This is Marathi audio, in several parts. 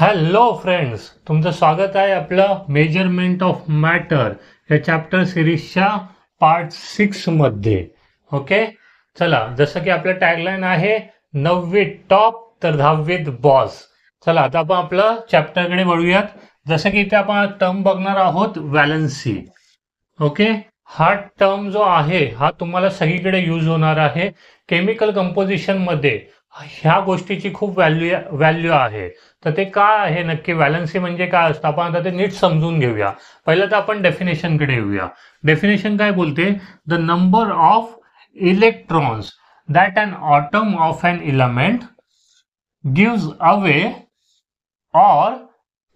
हॅलो फ्रेंड्स, तुमचं स्वागत आहे आपलं मेजरमेंट ऑफ मॅटर या चॅप्टर सिरीजच्या पार्ट 6 मध्ये. ओके, चला, जसं की आपलं टॅगलाईन आहे 9वीत टॉप तर 10वीत बॉस. चला आता आपण आपलं चॅप्टरकडे वळूयात. जसं की इथे आपण टर्म बघणार आहोत व्हॅलन्सी. ओके, हा टर्म जो आहे हा तुम्हाला सगळीकडे यूज होणार आहे. केमिकल कंपोजिशन मध्ये ह्या गोष्टीची खूप व्हॅल्यू आहे. तर ते काय आहे नक्की, व्हॅलन्सी म्हणजे काय असतं, आपण आता ते नीट समजून घेऊया. पहिलं तर आपण डेफिनेशनकडे येऊया. डेफिनेशन काय बोलते? The number of electrons that an atom of an element gives away or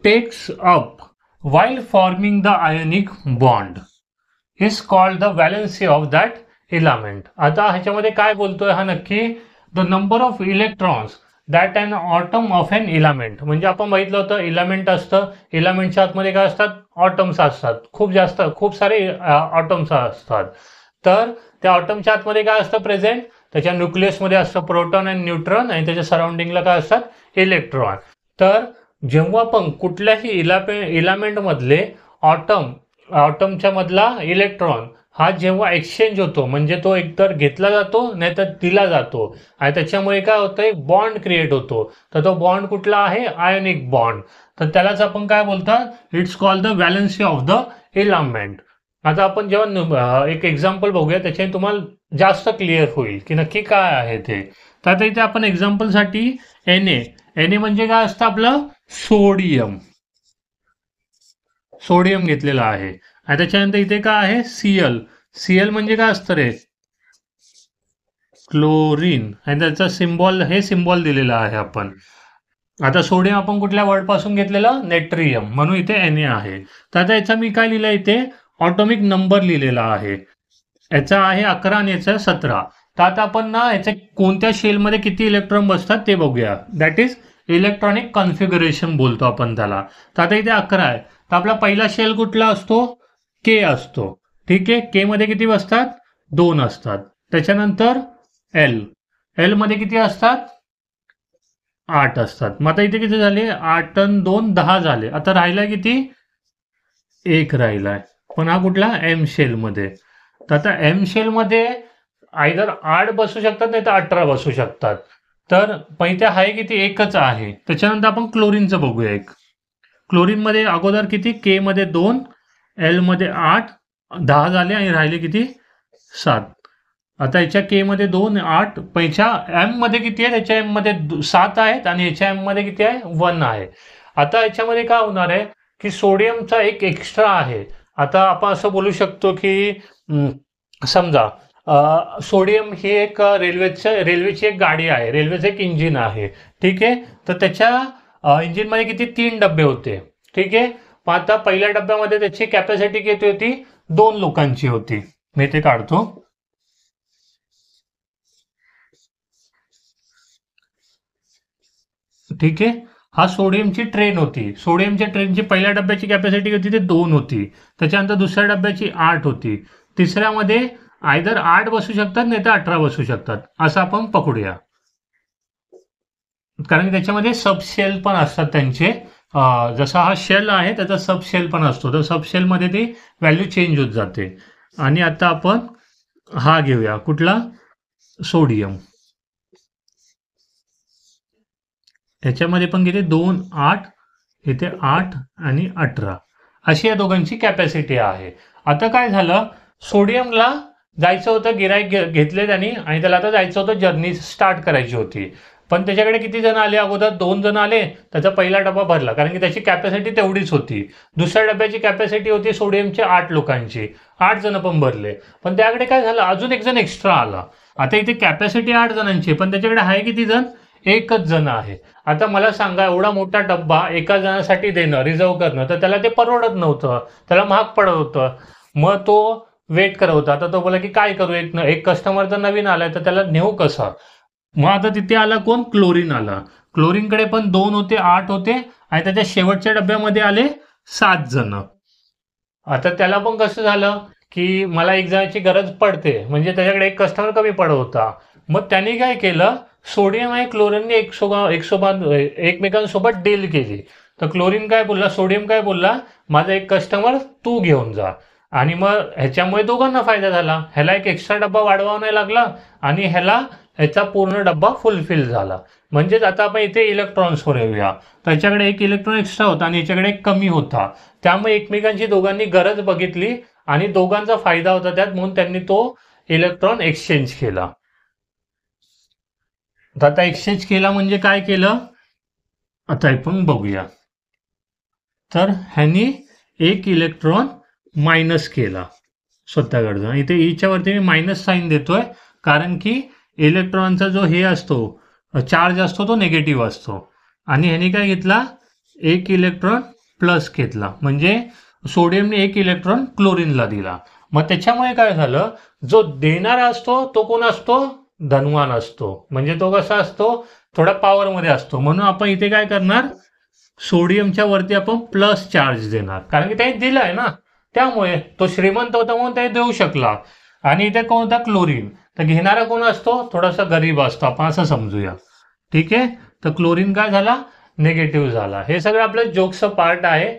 takes up while forming the ionic bond is called the valency of that element. आता ह्याच्यामध्ये काय बोलतोय हा नक्की? The number of electrons that an atom of an element. म्हणजे आपण बघितलं होतं इलेमेंट असतं, इलेमेंटच्या आतमध्ये काय असतात? ऑटम्स असतात. खूप सारे ऑटम्स असतात. तर त्या ऑटमच्या आतमध्ये काय असतं प्रेझेंट? त्याच्या न्यूक्लियसमध्ये असतं प्रोटॉन अँड न्यूट्रॉन आणि त्याच्या सराउंडिंगला काय असतात? इलेक्ट्रॉन. तर जेव्हा पण कुठल्याही इलेमेंट मधले ऑटमच्या मधला इलेक्ट्रॉन हा जेव्हा एक्सचेंज होतो, म्हणजे तो एकतर घेतला जातो नाहीतर दिला जातो, आणि त्याच्यामुळे काय होतं? एक बॉन्ड क्रिएट होतो. तर तो बॉन्ड कुठला आहे? Ionic bond. तर त्यालाच आपण काय बोलतात? It's called the valency of the element. आता आपण जेव्हा एक एक्झाम्पल बघूया, त्याच्याने तुम्हाला जास्त क्लिअर होईल की नक्की काय आहे ते. तर आता इथे आपण एक्झाम्पलसाठी Na म्हणजे काय असतं? आपलं सोडियम घेतलेला आहे. आणि त्याच्यानंतर इथे काय आहे? Cl म्हणजे काय असतं रे? क्लोरीन. आणि त्याचा सिम्बॉल दिलेला आहे आपण. आता सोडियम आपण कुठल्या वर्ड पासून घेतलेलं? नेट्रियम, म्हणून इथे Na आहे. तर आता याचा मी काय लिहिलं इथे? ऑटोमिक नंबर लिहिलेला आहे. याचा आहे 11 आणि याचा 17. तर आता आपण ना याच्या कोणत्या शेलमध्ये किती इलेक्ट्रॉन बसतात ते बघूया. दॅट इज इलेक्ट्रॉनिक कॉन्फिगरेशन बोलतो आपण त्याला. तर आता इथे 11 आहे. तर आपला पहिला शेल कुठला असतो? के असतो. ठीक आहे, के मध्ये किती बसतात? 2 असतात. त्याच्यानंतर एल मध्ये किती असतात? 8 असतात. मग आता इथे किती झाले? 8 आणि 2 10 झाले. आता राहिला किती? 1 राहिलाय. पण हा कुठला? एम शेल मध्ये. तर आता एम शेल मध्ये आयदर 8 बसू शकतात नाही तर 18 बसू शकतात. तर पहिल्या आहे किती? एकच आहे. त्याच्यानंतर आपण क्लोरीनचं बघूया. एक क्लोरीन मध्ये अगोदर किती? के मध्ये 2, एल मध्ये 8, 10 झाले आणि राहिले किती? 7. आता याच्या के मध्ये 2 8, पैच्या एम मध्ये किती आहे? त्याच्या एम मध्ये 7 आहेत आणि याच्या एम मध्ये किती आहे? 1 आहे. आता याच्यामध्ये काय होणार आहे की सोडियमचा एक एक्स्ट्रा आहे. आता आपण असं बोलू शकतो की समजा सोडियम ही एक रेल्वेची एक गाडी आहे, रेल्वेचं एक इंजिन आहे. ठीक आहे, तर त्याच्या इंजिनमध्ये किती? 3 डबे होते. ठीक आहे, पण आता पहिल्या डब्यामध्ये त्याची कॅपॅसिटी किती होती? 2 लोकांची होती. मी ते काढतो. ठीक आहे, हा सोडियमची ट्रेन होती. सोडियमच्या ट्रेनची पहिल्या डब्याची कॅपॅसिटी होती ते 2 होती. त्याच्यानंतर दुसऱ्या डब्याची 8 होती. तिसऱ्यामध्ये आयदर 8 बसू शकतात नाही तर 18 बसू शकतात, असं आपण पकडूया. कारण त्याच्यामध्ये सबशेल पण असतात त्यांचे. जसा हा शेल आहे त्याचा सबशेल पण असतो. तर सबशेलमध्ये ती व्हॅल्यू चेंज होत जाते. आणि आता आपण हा घेऊया, कुठला? सोडियम. याच्यामध्ये पण किती? 2 8, इथे 8 आणि 18 अशी या दोघांची कॅपॅसिटी आहे. आता काय झालं? सोडियमला जायचं होतं, गिराईक घेतले त्यांनी आणि त्याला आता जायचं होतं, जर्नी स्टार्ट करायची होती. पण त्याच्याकडे किती जण आले? अगोदर 2 जण आले. त्याचा पहिला डबा भरला कारण की त्याची कॅपॅसिटी तेवढीच होती. दुसऱ्या डब्याची कॅपॅसिटी होती सोडियमची 8 लोकांची. 8 जण पण भरले. पण त्याकडे काय झालं? अजून एक जण एक्स्ट्रा आला. आता इथे कॅपॅसिटी 8 जणांची, पण त्याच्याकडे आहे किती जण? एकच जण आहे. आता मला सांगा, एवढा मोठा डब्बा एका जणासाठी देणं, रिझर्व करणं, तर त्याला ते परवडत नव्हतं, त्याला महाग पडत होतं. मग तो वेट करत होता. आता तो बोला की काय करू, एक कस्टमर जर नवीन आलाय तर त्याला नेऊ कसा? मग आता तिथे आला कोण? क्लोरीन आला. क्लोरीनकडे पण 2 होते, 8 होते आणि त्याच्या शेवटच्या डब्यामध्ये आले 7 जण. आता त्याला पण कसं झालं की मला एक जणाची गरज पडते, म्हणजे त्याच्याकडे एक कस्टमर कमी पडत होता. मग त्यांनी काय केलं? सोडियम आहे क्लोरीनने एकमेकांसोबत डील केली. तर क्लोरीन काय बोलला, सोडियम काय बोलला, माझा एक कस्टमर तू घेऊन जा. आणि मग ह्याच्यामुळे दोघांना फायदा झाला. ह्याला एक एक्स्ट्रा डब्बा वाढवावा नाही लागला आणि ह्याचा पूर्ण डब्बा फुलफिल झाला. म्हणजेच आता आपण इथे इलेक्ट्रॉन्सवर येऊया. त्याच्याकडे एक इलेक्ट्रॉन एक्स्ट्रा होता आणि याच्याकडे एक कमी होता. त्यामुळे एकमेकांची दोघांनी गरज बघितली आणि दोघांचा फायदा होता त्यात, म्हणून त्यांनी तो इलेक्ट्रॉन एक्सचेंज केला. तर आता एक्सचेंज केला म्हणजे काय केलं आता आपण बघूया. तर ह्यानी एक इलेक्ट्रॉन मायनस केला स्वतःकडचा. इथे ईच्या वरती मी मायनस साईन देतोय कारण की इलेक्ट्रॉनचा जो हे असतो चार्ज असतो तो निगेटिव्ह असतो. आणि ह्याने काय घेतला, एक इलेक्ट्रॉन प्लस घेतला, म्हणजे सोडियमने एक इलेक्ट्रॉन क्लोरीनला दिला. मग त्याच्यामुळे काय झालं, जो देणारा असतो तो कोण असतो, धनवान असतो. म्हणजे तो कसा असतो, थोडा पॉवरमध्ये असतो. म्हणून आपण इथे काय करणार, सोडियमच्या वरती आपण प्लस चार्ज देणार, कारण की त्याने दिलाय ना, त्यामुळे तो श्रीमंत होता म्हणून ते देऊ शकला. आणि इथे कोण होता, क्लोरीन. तर घेणारा कोण असतो, थोडासा गरीब असतो, आपण असं समजूया. ठीक आहे. तर क्लोरीन काय झाला, निगेटिव्ह झाला. हे सगळं आपलं जोक्सचं पार्ट आहे,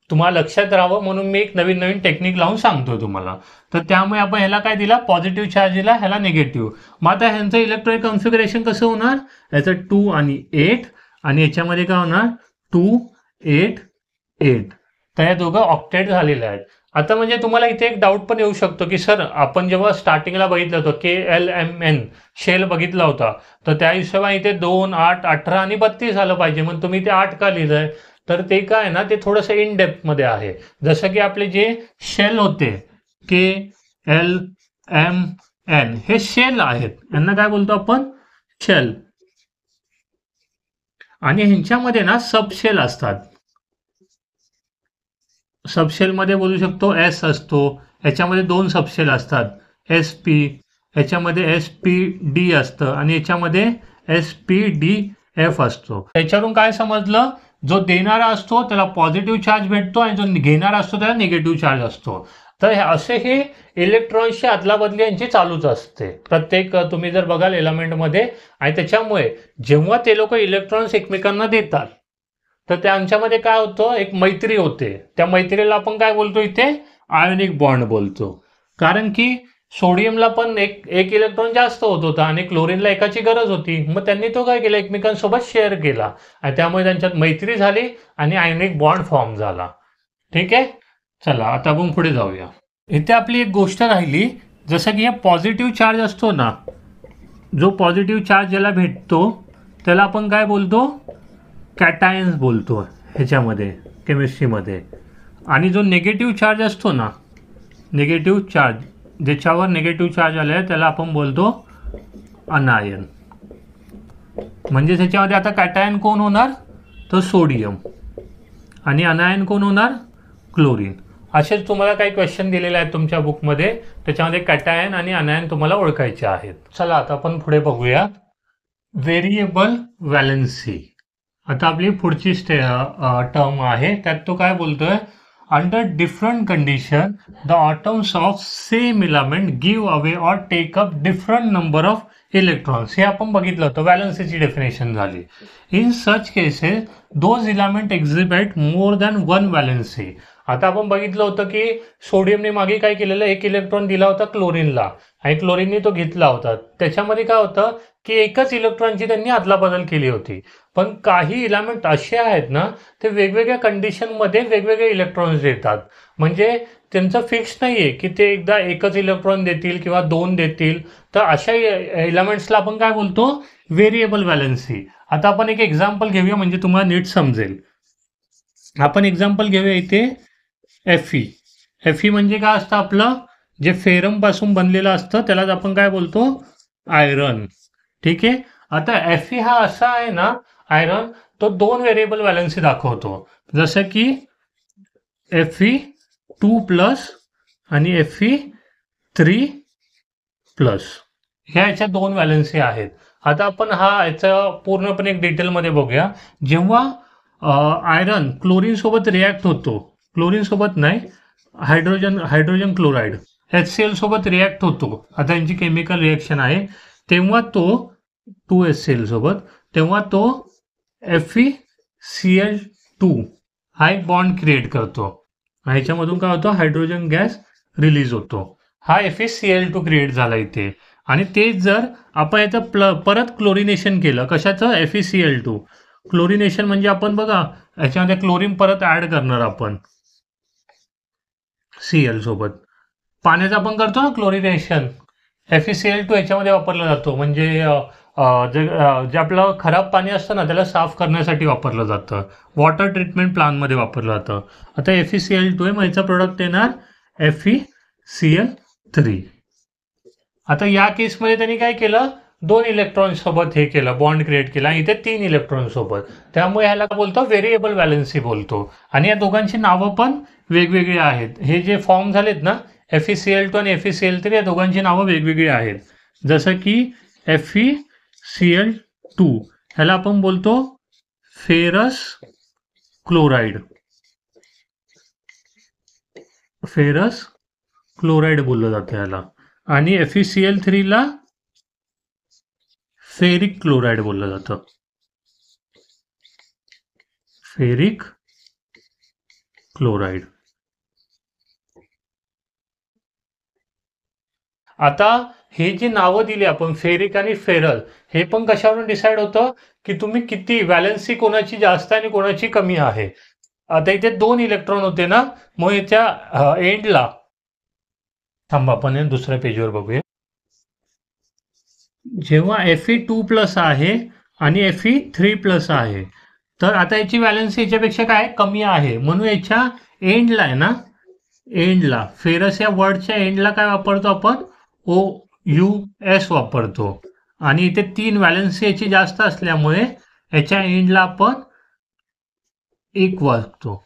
तुम्हाला लक्षात राहावं म्हणून मी एक नवीन नवीन टेक्निक लावून सांगतोय तुम्हाला. तर त्यामुळे आपण ह्याला काय दिला, पॉझिटिव्ह चार्ज दिला, ह्याला निगेटिव्ह. मग आता ह्यांचं इलेक्ट्रॉनिक कॉन्फिगरेशन कसं होणार, याचं 2 आणि 8 आणि याच्यामध्ये काय होणार 2 8 8. तर या दोघं ऑक्टेट झालेले आहेत. आता म्हणजे तुम्हाला इथे एक डाऊट पण येऊ शकतो की सर आपण जेव्हा स्टार्टिंगला बघितलं होतं KLMN शेल बघितला होता, तर त्या हिशोबाने इथे 2 8 18 आणि 32 झालं पाहिजे. मग तुम्ही ते 8 का लिहिलंय, तर ते काय ना, ते थोडंसं इन डेप्थ मध्ये आहे. जसं की आपले जे शेल होते KLMN हे शेल आहेत, यांना काय बोलतो आपण, शेल. आणि ह्यांच्यामध्ये ना सबशेल असतात. सबशेलमध्ये बोलू शकतो एस असतो, याच्यामध्ये 2 सबशेल असतात, SP, याच्यामध्ये SPD असतं आणि याच्यामध्ये SPDF असतो. त्याच्यावरून काय समजलं, जो देणारा असतो त्याला पॉझिटिव्ह चार्ज भेटतो आणि जो घेणारा असतो त्याला निगेटिव्ह चार्ज असतो. तर असे हे इलेक्ट्रॉन्सची अदलाबदली यांची चालूच असते प्रत्येक, तुम्ही जर बघाल एलिमेंटमध्ये. आणि त्याच्यामुळे जेव्हा ते लोक इलेक्ट्रॉन्स एकमेकांना देतात तर त्यांच्यामध्ये काय होतं, एक मैत्री होते. त्या मैत्रीला आपण काय बोलतो इथे, आयोनिक बॉन्ड बोलतो. कारण की सोडियमला पण एक इलेक्ट्रॉन जास्त होत होता आणि क्लोरीनला एकाची गरज होती. मग त्यांनी तो काय केला, एकमेकांसोबत शेअर केला आणि त्यामुळे त्यांच्यात मैत्री झाली आणि आयोनिक बॉन्ड फॉर्म झाला. ठीक आहे. चला आता आपण पुढे जाऊया. इथे आपली एक गोष्ट राहिली, जसं की हे पॉझिटिव्ह चार्ज असतो ना, जो पॉझिटिव्ह चार्ज ज्याला भेटतो त्याला आपण काय बोलतो, कॅटायन्स बोलतो ह्याच्यामध्ये केमिस्ट्रीमध्ये. आणि जो निगेटिव्ह चार्ज असतो ना, निगेटिव्ह चार्ज ज्याच्यावर निगेटिव्ह चार्ज आले त्याला आपण बोलतो अनायन. म्हणजे त्याच्यामध्ये आता कॅटायन कोण होणार, तर सोडियम, आणि अनायन कोण होणार, क्लोरीन. असेच तुम्हाला काही क्वेश्चन दिलेले आहेत तुमच्या बुकमध्ये, त्याच्यामध्ये कॅटायन आणि अनायन तुम्हाला ओळखायचे आहेत. चला आता आपण पुढे बघूया, व्हेरिएबल व्हॅलेन्सी. आता आपली पुढची टर्म आहे, त्यात तो काय बोलतोय, under different condition the atoms of same element give away or take up different number of electrons. हे आपण बघितलं होतं, व्हॅलेन्सीची डेफिनेशन झाली. In such cases those element exhibit more than 1 valency. आता आपण बघितलं होतं की सोडियमने मागे काय केलेलं, एक इलेक्ट्रॉन दिला होता क्लोरीनला आणि क्लोरीनने तो घेतला होता. त्याच्यामध्ये काय होतं की एकच इलेक्ट्रॉनची त्यांनी अदलाबदल केली होती. पण काही इलेमेंट असे आहेत ना, ते वेगवेगळ्या कंडिशनमध्ये वेगवेगळे इलेक्ट्रॉन्स देतात. म्हणजे त्यांचं फिक्स नाही आहे की ते एकदा एकच इलेक्ट्रॉन देतील किंवा 2 देतील. तर अशा एलिमेंट्सला आपण काय बोलतो, व्हेरिएबल व्हॅलेन्सी. आता आपण एक एक्झाम्पल घेऊया म्हणजे तुम्हाला नीट समजेल. आपण एक्झाम्पल घेऊया इथे Fe म्हणजे काय असतं, आपलं जे फेरम पासून बनलेलं असतं त्यालाच आपण काय बोलतो, आयरन. ठीक आहे. आता Fe हा असा आहे ना, आयरन, तो 2 व्हेरिएबल व्हॅलेन्सी दाखवतो. जसं की Fe2+ आणि Fe3+, ह्याच्या 2 व्हॅलेन्सी आहेत. आता आपण याचा पूर्णपणे एक डिटेलमध्ये बघूया. जेव्हा आयरन क्लोरीन सोबत रिॲक्ट होतो, क्लोरीन सोबत नाही, हायड्रोजन क्लोराईड HCl सोबत रिॲक्ट होतो, आता यांची केमिकल रिॲक्शन आहे, तेव्हा तो 2HCl सोबत, तेव्हा तो FeCl2 हा एक बॉन्ड क्रिएट करतो. ह्याच्यामधून काय होतं, हायड्रोजन गॅस रिलीज होतो. हा FeCl2 क्रिएट झाला इथे. आणि तेच जर आपण याचं परत क्लोरिनेशन केलं, कशाचं, FeCl2. क्लोरिनेशन म्हणजे आपण बघा याच्यामध्ये क्लोरीन परत ऍड करणार आपण Cl सोबत. पाण्याचं आपण करतो ना क्लोरिनेशन, FeCl2 याच्यामध्ये वापरला जातो. म्हणजे जे आपलं खराब पाणी असतं ना त्याला साफ करण्यासाठी वापरलं जातं. वॉटर ट्रीटमेंट प्लांटमध्ये वापरलं जातं. आता FeCl2 आहे, मग याचा प्रोडक्ट येणार FeCl3. आता या केसमध्ये त्यांनी काय केलं, 2 इलेक्ट्रॉन सोबत हे केलं, बॉन्ड क्रिएट केला. आणि इथे 3 इलेक्ट्रॉन सोबत, त्यामुळे ह्याला बोलतो व्हेरिएबल व्हॅलेन्सी बोलतो. आणि या दोघांची नावं पण वेगवेगळी आहेत. हे जे फॉर्म झालेत ना FeCl2 आणि FeCl3, या दोघांची नावं वेगवेगळी आहेत. जसं की FeCl2 ह्याला आपण बोलतो फेरस क्लोराईड. फेरस क्लोराईड बोललं जातं ह्याला. आणि FeCl3 ला फेरिक क्लोराईड बोललं जातं. Ferric chloride. आता हे जी नावं दिली आपण फेरिक आणि फेरल, हे पण कशावरून डिसाईड होतं की तुम्ही किती व्हॅलेन्सी कोणाची जास्त आणि कोणाची कमी आहे. आता इथे 2 इलेक्ट्रॉन होते ना, मग याच्या एंडला, थांबा आपण हे दुसऱ्या पेजवर बघूया. जेव्हा Fe2+ आहे आणि Fe3+ आहे, तर आता याची व्हॅलेन्सी याच्यापेक्षा काय कमी आहे, म्हणून याच्या एंडला आहे ना, एंडला फेरस या वर्डच्या एंडला काय वापरतो आपण, OUS वापरतो. आणि इथे 3 व्हॅलेन्सी याची जास्त असल्यामुळे याच्या एंडला आपण 1 वापरतो,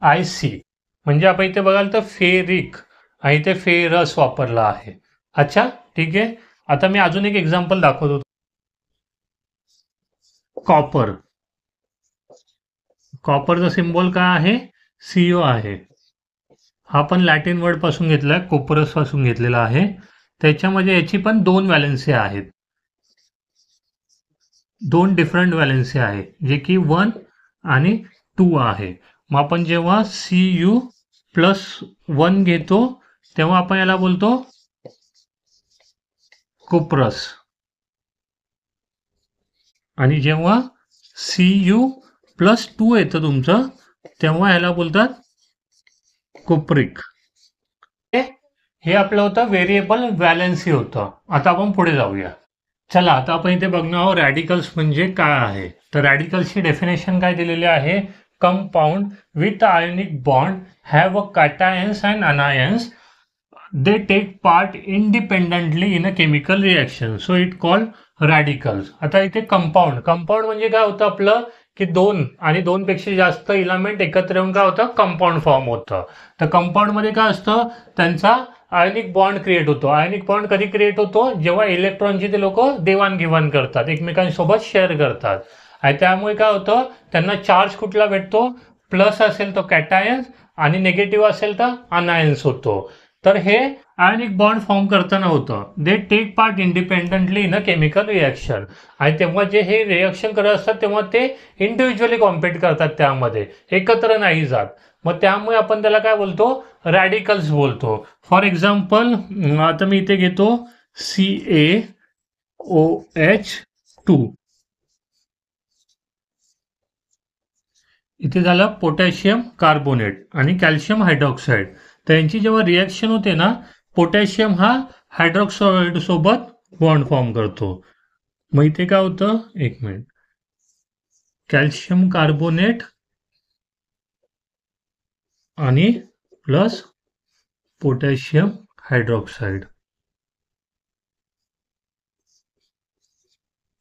IC. म्हणजे आपण इथे बघाल तर फेरिक आणि इथे फेरस वापरला आहे. अच्छा, ठीक आहे. आता मी अजून एक एक्झाम्पल दाखवतो. कॉपर. कॉपरचा सिम्बॉल काय आहे, CO आहे. हा पण लॅटिन वर्ड पासून घेतलाय, कोपरस पासून घेतलेला आहे. त्याच्यामध्ये याची पण 2 व्हॅलेन्सी आहेत, 2 डिफरंट व्हॅलेन्सी आहे, जे की 1 आणि 2 आहे. मग आपण जेव्हा Cu+1 घेतो तेव्हा आपण याला बोलतो कोपरस. आणि जेव्हा Cu+2 येतं तुमचं तेव्हा याला बोलतात कोपरिक. हे आपलं होतं व्हेरिएबल व्हॅलेन्सी होतं. आता आपण पुढे जाऊया. चला, आता आपण इथे बघणार आहोत रॅडिकल्स म्हणजे काय आहे. तर रॅडिकल्सची डेफिनेशन काय दिलेली आहे, compound with ionic bond have a कॅटायन्स and अनायन्स, they take part independently in a chemical reaction, so it called radicals. आता इथे कंपाऊंड, कंपाऊंड म्हणजे काय होतं आपलं, की 2 आणि 2 पेक्षा जास्त इलेमेंट एकत्र येऊन काय होतं, कंपाऊंड फॉर्म होतं. तर कंपाऊंड मध्ये काय असतं, त्यांचा आयोनिक बॉन्ड क्रिएट होतो. आयोनिक बॉन्ड कधी क्रिएट होतो, जेव्हा इलेक्ट्रॉनची ते लोक देवाणघेवाण करतात, एकमेकांसोबत शेअर करतात. आणि त्यामुळे काय होतं, त्यांना चार्ज कुठला भेटतो, प्लस असेल तो कॅटायन्स आणि निगेटिव्ह असेल तर अनायन्स होतो. तर हे आयोनिक बॉन्ड फॉर्म करताना होतं. They take part independently in a chemical reaction. आणि तेव्हा जे हे रिॲक्शन करत असतात तेव्हा ते इंडिव्हिज्युअली कॉम्पीट करतात, त्यामध्ये एकत्र नाही जात. मग त्यामुळे आपण त्याला काय बोलतो, रॅडिकल्स बोलतो. फॉर एक्झाम्पल आता मी इथे घेतो CaOH2. इथे झालं पोटॅशियम कार्बोनेट आणि कॅल्शियम हायड्रॉक्साईड. त्यांची जेव्हा रिॲक्शन होते ना, पोटॅशियम हा हायड्रॉक्साईड सोबत बॉन्ड फॉर्म करतो. मग इथे काय होतं, एक मिनिट, कॅल्शियम कार्बोनेट आणि प्लस पोटॅशियम हायड्रॉक्साईड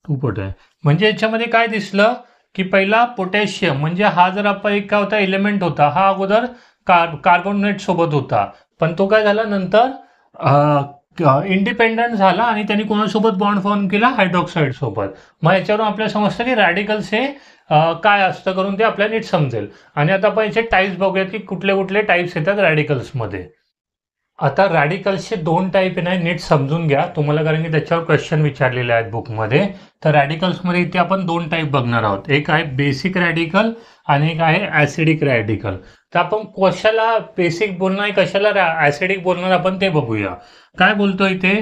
2 म्हणजे याच्यामध्ये काय दिसलं, की पहिला पोटॅशियम म्हणजे हा जर आपण एक काय होता एलिमेंट होता, हा अगोदर कार्बोनेट सोबत होता, पण तो काय झाला नंतर इंडिपेंडंट झाला आणि त्यांनी कोणासोबत बॉन्ड फॉर्म केला, हायड्रॉक्साईड सोबत. मग याच्यावरून आपल्याला समजतं की रॅडिकल्स हे काय असतं, करून ते आपल्याला नीट समजेल. आणि आता आपण याचे टाईप्स बघूयात की कुठले कुठले टाईप्स येतात रॅडिकल्समध्ये. आता रॅडिकल्सचे दोन टाईप आहे ना, नीट समजून घ्या तुम्हाला, कारण की त्याच्यावर क्वेश्चन विचारलेले आहेत बुकमध्ये. तर रॅडिकल्समध्ये इथे आपण दोन टाईप बघणार आहोत. एक आहे बेसिक रॅडिकल आणि एक आहे ॲसिडिक रॅडिकल. तर आपण कशाला बेसिक बोलणार, कशाला ॲसिडिक बोलणार आपण ते बघूया. काय बोलतो इथे,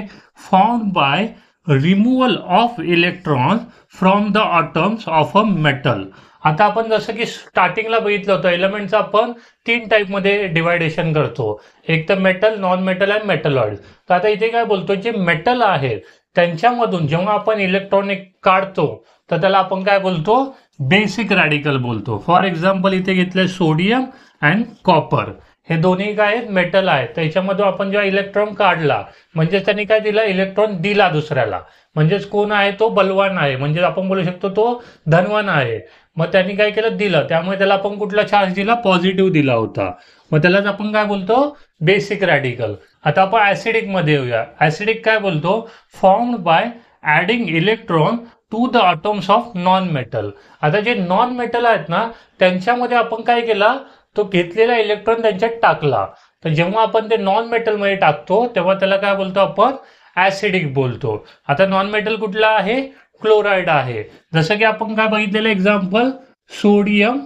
found by removal of electrons from the atoms of a metal. आता आपण जसं की स्टार्टिंगला बघितलं होतं, एलिमेंटचं आपण तीन टाईपमध्ये डिवायडेशन करतो, एक तर मेटल, नॉन मेटल आणि मेटलॉइड. तर आता इथे काय बोलतो, जे मेटल आहेत त्यांच्यामधून जेव्हा आपण इलेक्ट्रॉन काढतो तर त्याला आपण काय बोलतो, बेसिक रॅडिकल बोलतो. फॉर एक्झाम्पल इथे घेतलंय सोडियम अँड कॉपर, हे दोन्ही काय आहेत, मेटल आहेत. त्याच्यामधून आपण जेव्हा इलेक्ट्रॉन काढला म्हणजे त्यांनी काय दिला, इलेक्ट्रॉन दिला दुसऱ्याला, म्हणजेच कोण आहे तो बलवान आहे, म्हणजे आपण बोलू शकतो तो धनवान आहे. मग त्यांनी काय केलं, दिलं, त्यामुळे त्याला आपण कुठला चार्ज दिला, पॉझिटिव्ह दिला होता. मग त्यालाच आपण काय बोलतो, बेसिक रॅडिकल. आता आपण ऍसिडिक मध्ये येऊया. ऍसिडिक काय बोलतो, formed by adding electron to the atoms of non metal. आता जे नॉन मेटल आहेत ना त्यांच्यामध्ये आपण काय केला, तो घेतलेला इलेक्ट्रॉन त्यांच्यात टाकला. तर जेव्हा आपण ते नॉन मेटलमध्ये टाकतो तेव्हा त्याला काय बोलतो आपण, ऍसिडिक बोलतो. आता नॉन मेटल कुठला आहे, क्लोराईड आहे. जसं की आपण काय बघितलेलं एक्झाम्पल, सोडियम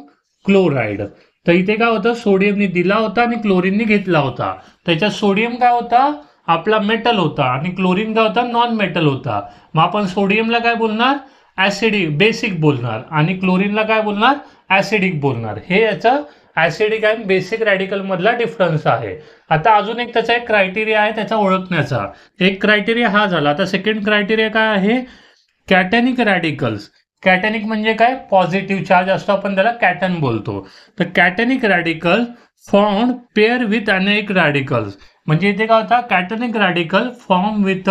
क्लोराईड. तर इथे काय होतं, सोडियमने दिला होता आणि क्लोरीनने घेतला होता. त्याच्यात सोडियम काय होता, आपला मेटल होता, आणि क्लोरीन काय होता, नॉन मेटल होता. मग आपण सोडियमला काय बोलणार, ऍसिडिक बेसिक बोलणार, आणि क्लोरीनला काय बोलणार, ऍसिडिक बोलणार. हे याचं ऍसिडिक आणि बेसिक रॅडिकल मधला डिफरन्स आहे. आता अजून एक त्याचा एक क्रायटेरिया आहे त्याचा ओळखण्याचा. एक क्रायटेरिया हा झाला. आता सेकंड क्रायटेरिया काय आहे, कॅटॅनिक रॅडिकल्स. कॅटॅनिक म्हणजे काय, पॉझिटिव्ह चार्ज असतो, आपण त्याला कॅटन बोलतो. तर कॅटॅनिक रॅडिकल फॉर्म पेअर विथ अनेक रॅडिकल्स. म्हणजे इथे काय होता, कॅटॅनिक रॅडिकल फॉर्म विथ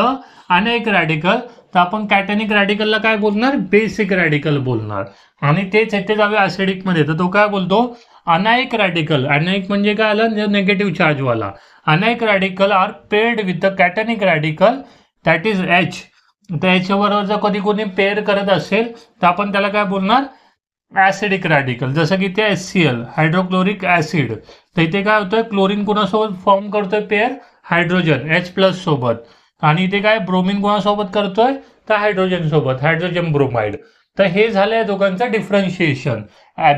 अनेक रॅडिकल. तर आपण कॅटॅनिक रॅडिकलला काय बोलणार, बेसिक रॅडिकल बोलणार. आणि तेच येथे जावे ऍसिडिक मध्ये, तर तो काय बोलतो, अनायक रॅडिकल. अनायक म्हणजे काय आलं, निगेटिव्ह चार्जवाला. Anion radical are paired with the cationic radical, that is H. त्याच्याबरोबर जर कधी कोणी पेअर करत असेल तर आपण त्याला काय बोलणार, ऍसिडिक रॅडिकल. जसं की ते HCl, हायड्रोक्लोरिक ऍसिड. तर इथे काय होतंय, क्लोरीन कोणासोबत फॉर्म करतोय पेअर, हायड्रोजन H+ सोबत. आणि इथे काय, ब्रोमिन कोणासोबत करतोय, तर हायड्रोजन सोबत, हायड्रोजन ब्रोमाइड. तर हे झालं या दोघांचं डिफरन्शिएशन,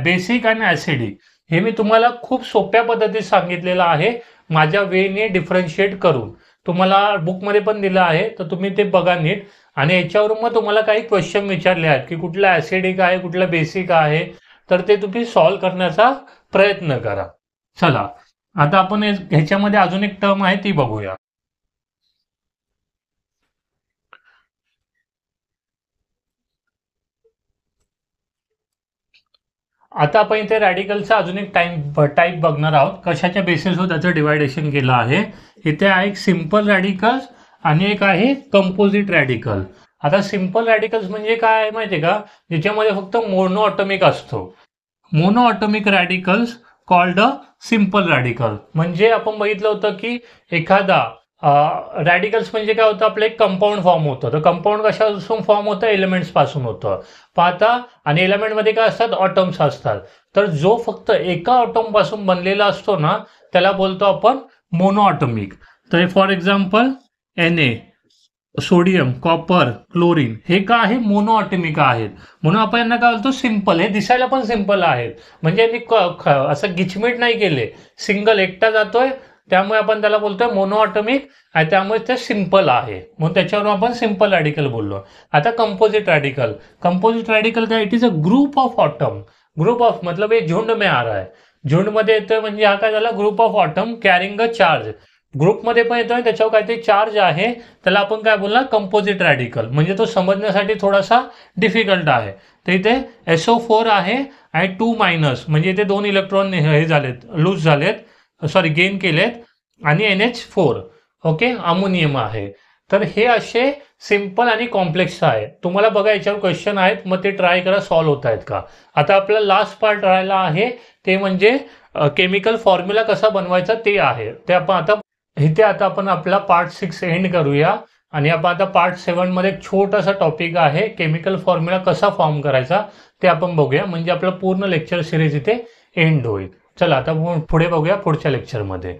बेसिक आणि ऍसिडिक. हे मी तुम्हाला खूप सोप्या पद्धतीत सांगितलेलं आहे, माझ्या वेने डिफरन्शिएट करून. तुम्हाला बुकमध्ये पण दिलं आहे, तर तुम्ही ते बघा नीट. आणि याच्यावरून मग तुम्हाला काही क्वेश्चन विचारले आहेत की कुठला ऍसिडिक आहे, कुठला बेसिक आहे, तर ते तुम्ही सॉल्व्ह करण्याचा प्रयत्न करा. चला आता आपण ह्याच्यामध्ये अजून एक टर्म आहे ती बघूया. आता आपण इथे रॅडिकलचा अजून एक टाईप बघणार आहोत, कशाच्या बेसिसवर त्याचं डिवायडेशन केलं आहे. इथे आहे एक सिंपल रॅडिकल्स आणि एक आहे कंपोजिट रॅडिकल. आता सिंपल रॅडिकल्स म्हणजे काय आहे माहितीये का, ज्याच्यामध्ये फक्त मोनो ॲटॉमिक असतो. Mono atomic radicals called a simple radical. म्हणजे आपण बघितलं होतं की एखादा रॅडिकल्स म्हणजे काय होतं, आपलं एक कंपाऊंड फॉर्म होतं. तर कंपाऊंड कशापासून फॉर्म होतं, एलिमेंट्स पासून होतं. पाहता, आणि एलिमेंट मध्ये काय असतात, ऑटम्स असतात. तर जो फक्त एका ऑटम पासून बनलेला असतो ना त्याला बोलतो आपण मोनो ॲटॉमिक. तर for example Na, sodium, copper, chlorine, हे का आहे, मोनो ॲटॉमिक आहेत. म्हणून आपण यांना काय बोलतो, सिंपल. हे दिसायला पण सिंपल आहेत, म्हणजे यांनी असं गिचमिट नाही केले, सिंगल एकटा जातोय, त्यामुळे आपण त्याला बोलतोय मोनो ॲटॉमिक, आणि त्यामुळे ते सिंपल आहे, म्हणून त्याच्यावर आपण सिंपल रॅडिकल बोललो. आता कंपोजिट रॅडिकल. कंपोजिट रॅडिकल काय, it is a group of autumn. Group of मतलब ये झुंड में आ रहा है, झुंड मध्ये येतोय म्हणजे हा काय झाला, group of autumn carrying a charge. ग्रुपमध्ये पण येतोय, त्याच्यावर काहीतरी चार्ज आहे, त्याला आपण काय बोलणार, कंपोजिट रॅडिकल. म्हणजे तो समजण्यासाठी थोडासा डिफिकल्ट आहे. तर इथे SO4 आहे आणि 2- म्हणजे इथे 2 इलेक्ट्रॉन हे झालेत, लूज झालेत, सॉरी गेन केलेत, आणि NH4, ओके, अमोनियम आहे. तर हे असे सिंपल आणि कॉम्प्लेक्स आहे. तुम्हाला बघा याच्यावर क्वेश्चन आहेत, मग ते ट्राय करा सॉल्व्ह होत आहेत का. आता आपला लास्ट पार्ट राहिला आहे ते म्हणजे केमिकल फॉर्म्युला कसा बनवायचा ते आहे. ते आपण आता इथे आपण आपला पार्ट 6 एंड करूया. आणि आपण आता पार्ट 7 मध्ये एक छोटासा टॉपिक आहे, केमिकल फॉर्म्युला कसा फॉर्म करायचा ते आपण बघूया. म्हणजे आपलं पूर्ण लेक्चर सिरीज इथे एंड होईल. चला आता पुढे बघूया पुढच्या लेक्चरमध्ये.